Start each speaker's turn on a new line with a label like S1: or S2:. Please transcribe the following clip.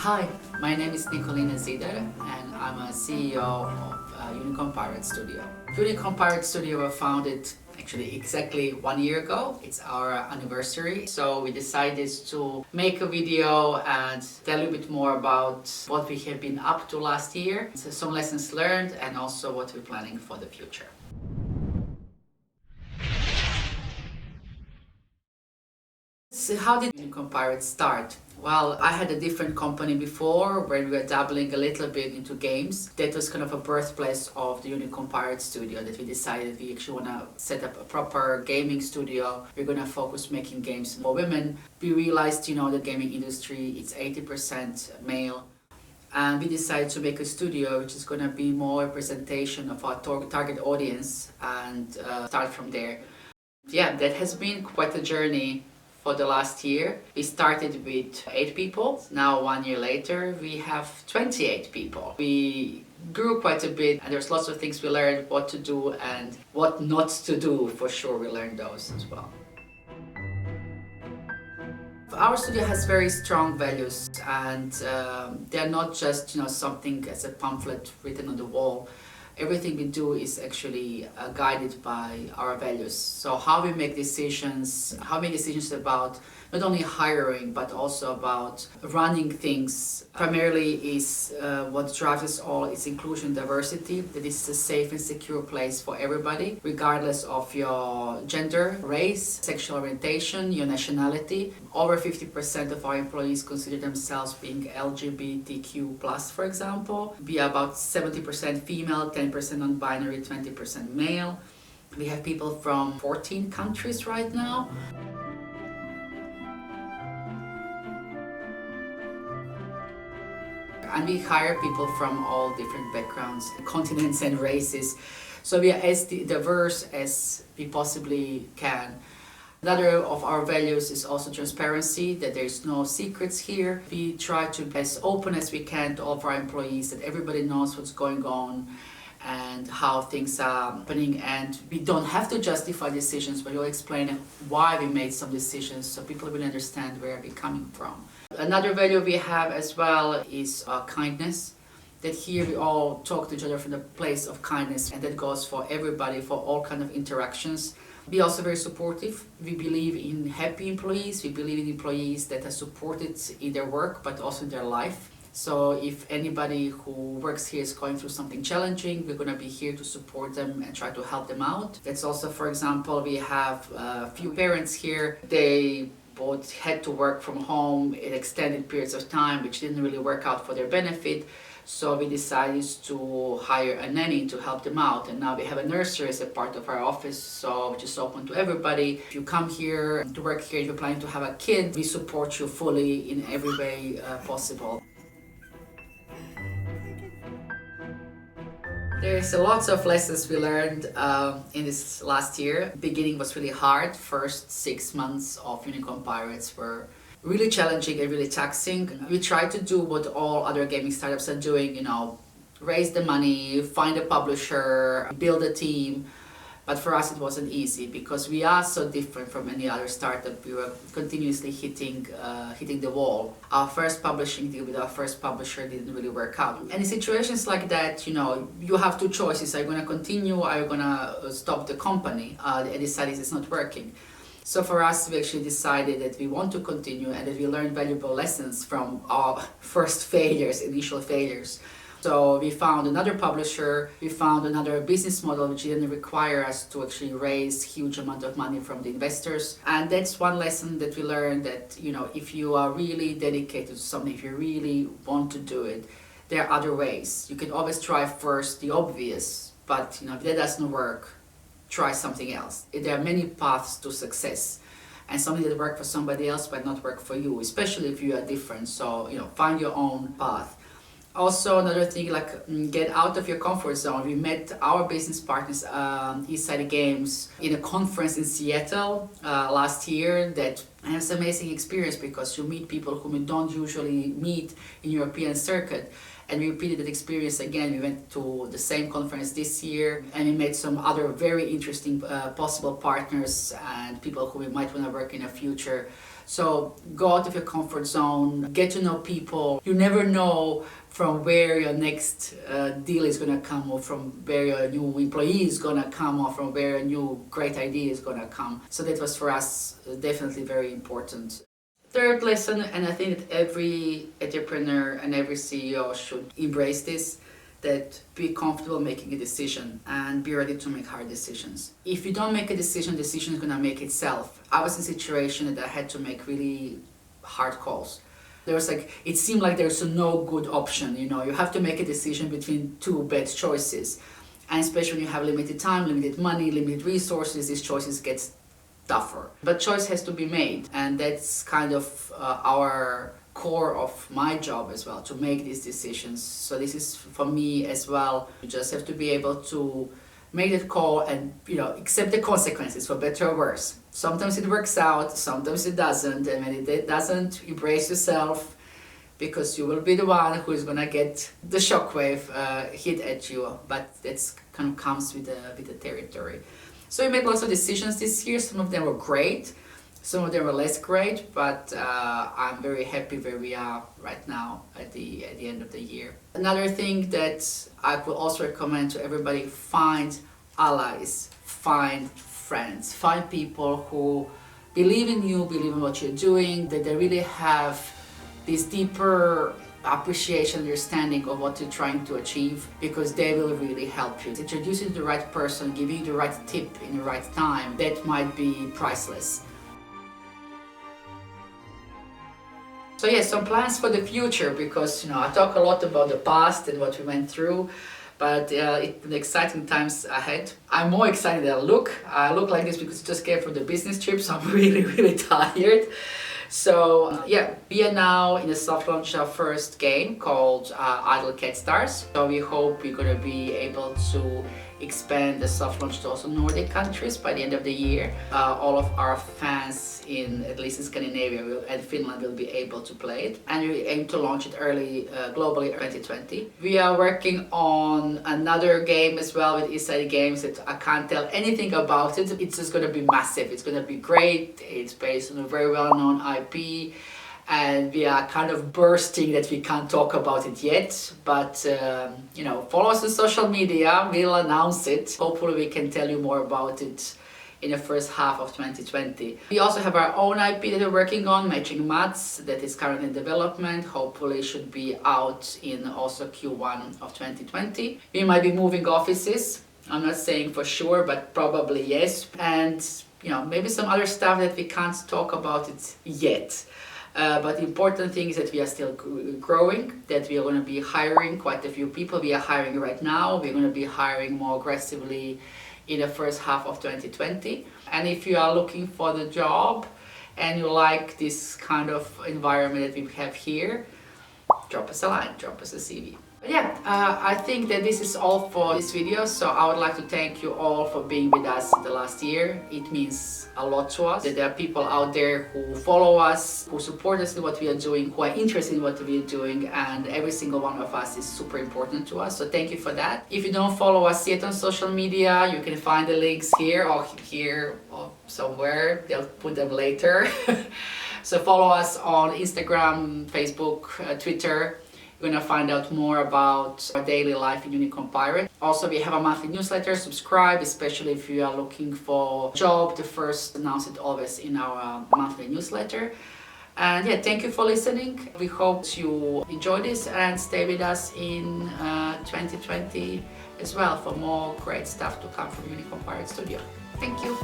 S1: Hi, my name is Nicolina Zider and I'm a CEO of Unicorn Pirate Studio. Unicorn Pirate Studio was founded actually exactly 1 year ago. It's our anniversary, so we decided to make a video and tell you a bit more about what we have been up to last year, so some lessons learned and also what we're planning for the future. So how did Unicorn Pirate start? Well, I had a different company before where we were dabbling a little bit into games. That was kind of a birthplace of the Unicorn Pirate Studio, that we decided we actually want to set up a proper gaming studio. We're going to focus making games for women. We realized, the gaming industry, it's 80% male. And we decided to make a studio which is going to be more representation of our target audience and start from there. Yeah, that has been quite a journey. For the last year, we started with 8 people. Now 1 year later, we have 28 people. We grew quite a bit and there's lots of things we learned, what to do and what not to do. For sure, we learned those as well. Our studio has very strong values and they're not just something as a pamphlet written on the wall. Everything we do is actually guided by our values. So how we make decisions about not only hiring but also about running things. Primarily is what drives us all is inclusion, diversity. That is a safe and secure place for everybody, regardless of your gender, race, sexual orientation, your nationality. Over 50% of our employees consider themselves being LGBTQ+, for example. We are about 70% female, 10% non-binary, 20% male. We have people from 14 countries right now. And we hire people from all different backgrounds, continents and races. So we are as diverse as we possibly can. Another of our values is also transparency, that there's no secrets here. We try to be as open as we can to all of our employees, that everybody knows what's going on and how things are happening, and we don't have to justify decisions, but we'll explain why we made some decisions so people will understand where we're coming from. Another value we have as well is kindness, that here we all talk to each other from the place of kindness, and that goes for everybody, for all kind of interactions. We're also very supportive. We believe in happy employees. We believe in employees that are supported in their work but also in their life. So if anybody who works here is going through something challenging, we're going to be here to support them and try to help them out. That's also, for example, we have a few parents here. They both had to work from home in extended periods of time, which didn't really work out for their benefit. So we decided to hire a nanny to help them out. And now we have a nursery as a part of our office, so which is open to everybody. If you come here to work here, if you're planning to have a kid, we support you fully in every way possible. There's lots of lessons we learned in this last year. Beginning was really hard. First 6 months of Unicorn Pirates were really challenging and really taxing. We tried to do what all other gaming startups are doing, raise the money, find a publisher, build a team. But for us it wasn't easy because we are so different from any other startup. We were continuously hitting the wall. Our first publishing deal with our first publisher didn't really work out. And in situations like that, you have two choices. Are you going to continue or are you going to stop the company and decide it's not working? So for us, we actually decided that we want to continue and that we learned valuable lessons from our first initial failures. So we found another publisher, we found another business model which didn't require us to actually raise huge amount of money from the investors. And that's one lesson that we learned, that if you are really dedicated to something, if you really want to do it, there are other ways. You can always try first the obvious, but if that doesn't work, try something else. There are many paths to success, and something that works for somebody else might not work for you, especially if you are different. So find your own path. Also, another thing, get out of your comfort zone. We met our business partners, Eastside Games, in a conference in Seattle last year that And it's an amazing experience because you meet people whom you don't usually meet in European circuit. And we repeated that experience again. We went to the same conference this year and we met some other very interesting possible partners and people who we might want to work in the future. So go out of your comfort zone, get to know people. You never know from where your next deal is going to come, or from where your new employee is going to come, or from where a new great idea is going to come. So that was for us definitely very important. Third lesson, and I think that every entrepreneur and every CEO should embrace this, that be comfortable making a decision and be ready to make hard decisions. If you don't make a decision, the decision is going to make itself. I was in a situation that I had to make really hard calls. There was it seemed like there's no good option, you have to make a decision between two bad choices. And especially when you have limited time, limited money, limited resources, these choices get tougher. But choice has to be made, and that's kind of our core of my job as well, to make these decisions. So this is for me as well. You just have to be able to make that call and accept the consequences, for better or worse. Sometimes it works out, sometimes it doesn't, and when it doesn't, embrace yourself, because you will be the one who is gonna get the shockwave hit at you. But that's kind of comes with the territory. So we made lots of decisions this year. Some of them were great, some of them were less great, but I'm very happy where we are right now at the end of the year. Another thing that I would also recommend to everybody: find allies, find friends, find people who believe in you, believe in what you're doing, that they really have this deeper appreciation, understanding of what you're trying to achieve, because they will really help you. Introduce you to the right person, give you the right tip in the right time, that might be priceless. So yes, some plans for the future, because I talk a lot about the past and what we went through, but it's exciting times ahead. I'm more excited than I look. I look like this because I just came from the business trip, so I'm really tired. So we are now in the soft launch our first game called Idle Cat Stars. So we hope we're going to be able to expand the soft launch to also Nordic countries by the end of the year. All of our fans at least in Scandinavia and Finland will be able to play it, and we aim to launch it early globally 2020. We are working on another game as well with Inside Games that I can't tell anything about it. It's just going to be massive. It's going to be great. It's based on a very well-known IP, and we are kind of bursting that we can't talk about it yet, but follow us on social media, we'll announce it. Hopefully we can tell you more about it in the first half of 2020. We also have our own IP that we're working on, Matching Mats, that is currently in development. Hopefully should be out in also Q1 of 2020. We might be moving offices. I'm not saying for sure, but probably yes. And maybe some other stuff that we can't talk about it yet. But the important thing is that we are still growing, that we are going to be hiring quite a few people. We are hiring right now. We're going to be hiring more aggressively in the first half of 2020. And if you are looking for the job and you like this kind of environment that we have here, drop us a line, drop us a CV. I think that this is all for this video, so I would like to thank you all for being with us the last year. It means a lot to us that there are people out there who follow us, who support us in what we are doing, who are interested in what we are doing, and every single one of us is super important to us, so thank you for that. If you don't follow us yet on social media, you can find the links here or somewhere. They'll put them later. So follow us on Instagram, Facebook, Twitter. You're going to find out more about our daily life in Unicorn Pirate. Also, we have a monthly newsletter. Subscribe, especially if you are looking for a job. The first announce it always in our monthly newsletter. And thank you for listening. We hope you enjoy this and stay with us in 2020 as well for more great stuff to come from Unicorn Pirate Studio. Thank you.